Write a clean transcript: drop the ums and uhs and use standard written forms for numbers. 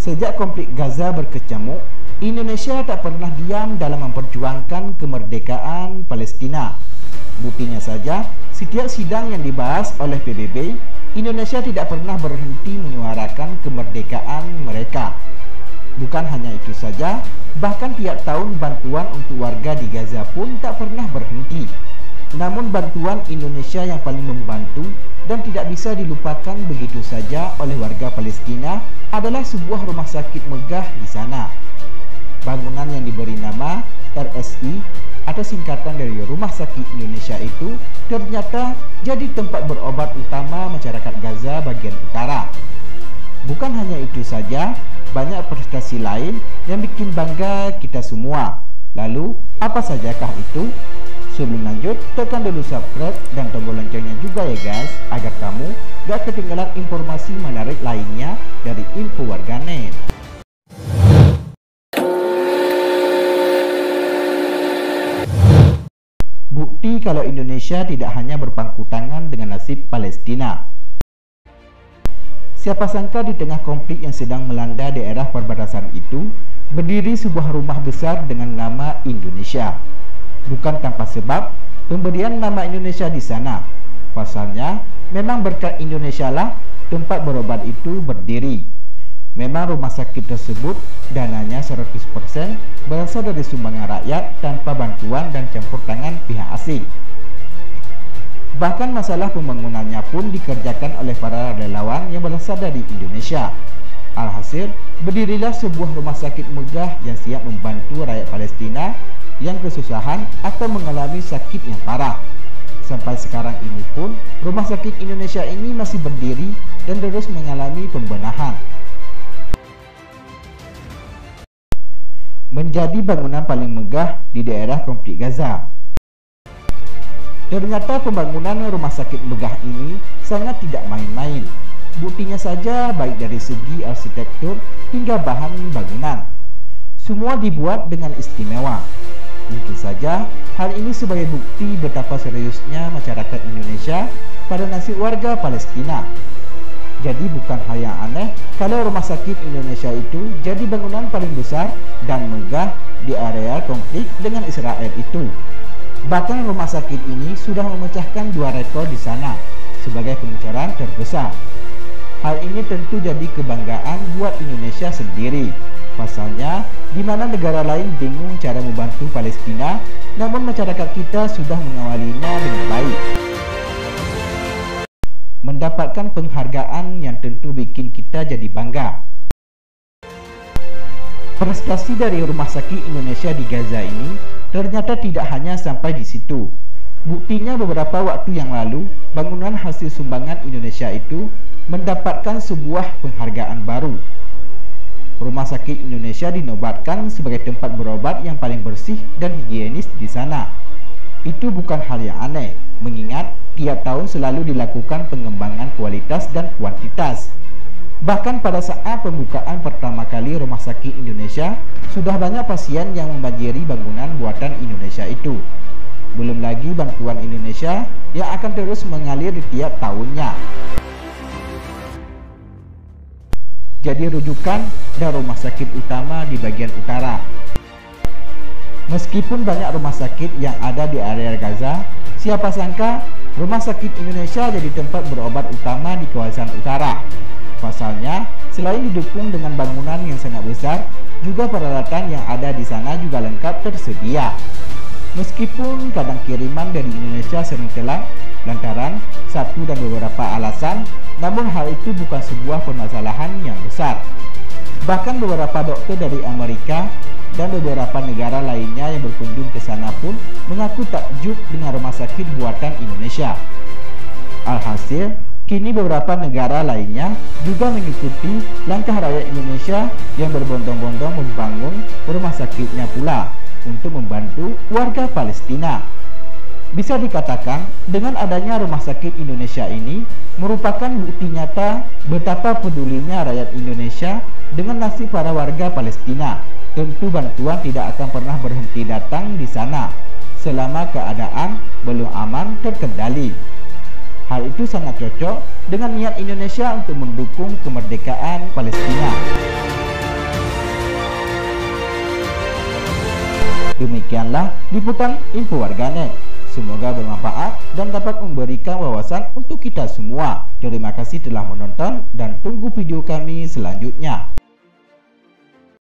Sejak konflik Gaza berkecamuk, Indonesia tak pernah diam dalam memperjuangkan kemerdekaan Palestina. Buktinya saja, setiap sidang yang dibahas oleh PBB, Indonesia tidak pernah berhenti menyuarakan kemerdekaan mereka. Bukan hanya itu saja, bahkan tiap tahun bantuan untuk warga di Gaza pun tak pernah berhenti. Namun bantuan Indonesia yang paling membantu dan tidak bisa dilupakan begitu saja oleh warga Palestina adalah sebuah rumah sakit megah di sana. Bangunan yang diberi nama RSI atau singkatan dari Rumah Sakit Indonesia itu ternyata jadi tempat berobat utama masyarakat Gaza bagian utara. Bukan hanya itu saja, banyak prestasi lain yang bikin bangga kita semua. Lalu, apa sajakah itu? Sebelum lanjut, tekan dulu subscribe dan tombol loncengnya juga ya guys, agar kamu gak ketinggalan informasi menarik lainnya dari Info Warganet. Bukti kalau Indonesia tidak hanya berpangku tangan dengan nasib Palestina. Siapa sangka di tengah konflik yang sedang melanda daerah perbatasan itu, berdiri sebuah rumah besar dengan nama Indonesia. Bukan tanpa sebab, pemberian nama Indonesia di sana. Pasalnya, memang berkat Indonesia lah tempat berobat itu berdiri. Memang rumah sakit tersebut dananya 100% berasal dari sumbangan rakyat tanpa bantuan dan campur tangan pihak asing. Bahkan masalah pembangunannya pun dikerjakan oleh para relawan yang berasal dari Indonesia. Alhasil, berdirilah sebuah rumah sakit megah yang siap membantu rakyat Palestina yang kesusahan atau mengalami sakit yang parah. Sampai sekarang ini pun, rumah sakit Indonesia ini masih berdiri dan terus mengalami pembenahan. Menjadi bangunan paling megah di daerah konflik Gaza. Ternyata pembangunan rumah sakit megah ini sangat tidak main-main. Buktinya saja baik dari segi arsitektur hingga bahan bangunan. Semua dibuat dengan istimewa. Mungkin saja hal ini sebagai bukti betapa seriusnya masyarakat Indonesia pada nasib warga Palestina. Jadi bukan hal yang aneh kalau rumah sakit Indonesia itu jadi bangunan paling besar dan megah di area konflik dengan Israel itu. Bahkan rumah sakit ini sudah memecahkan 2 rekor di sana sebagai pengecoran terbesar. Hal ini tentu jadi kebanggaan buat Indonesia sendiri. Pasalnya, di mana negara lain bingung cara membantu Palestina, namun masyarakat kita sudah mengawalinya dengan baik. Mendapatkan penghargaan yang tentu bikin kita jadi bangga. Prestasi dari Rumah Sakit Indonesia di Gaza ini ternyata tidak hanya sampai di situ. Buktinya beberapa waktu yang lalu, bangunan hasil sumbangan Indonesia itu mendapatkan sebuah penghargaan baru. Rumah Sakit Indonesia dinobatkan sebagai tempat berobat yang paling bersih dan higienis di sana. Itu bukan hal yang aneh, mengingat tiap tahun selalu dilakukan pengembangan kualitas dan kuantitas. Bahkan pada saat pembukaan pertama kali Rumah Sakit Indonesia, sudah banyak pasien yang membanjiri bangunan buatan Indonesia itu. Belum lagi bantuan Indonesia yang akan terus mengalir di tiap tahunnya. Jadi rujukan dan rumah sakit utama di bagian utara. Meskipun banyak rumah sakit yang ada di area Gaza, siapa sangka Rumah Sakit Indonesia jadi tempat berobat utama di kawasan utara. Pasalnya, selain didukung dengan bangunan yang sangat besar, juga peralatan yang ada di sana juga lengkap tersedia. Meskipun kadang kiriman dari Indonesia sering telat lantaran satu dan beberapa alasan, namun hal itu bukan sebuah permasalahan yang besar. Bahkan beberapa dokter dari Amerika dan beberapa negara lainnya yang berkunjung ke sana pun mengaku takjub dengan rumah sakit buatan Indonesia. Alhasil, kini beberapa negara lainnya juga mengikuti langkah rakyat Indonesia yang berbondong-bondong membangun rumah sakitnya pula untuk membantu warga Palestina. Bisa dikatakan, dengan adanya Rumah Sakit Indonesia ini merupakan bukti nyata betapa pedulinya rakyat Indonesia dengan nasib para warga Palestina. Tentu bantuan tidak akan pernah berhenti datang di sana selama keadaan belum aman terkendali. Hal itu sangat cocok dengan niat Indonesia untuk mendukung kemerdekaan Palestina. Demikianlah liputan info warganet. Semoga bermanfaat dan dapat memberikan wawasan untuk kita semua. Terima kasih telah menonton dan tunggu video kami selanjutnya.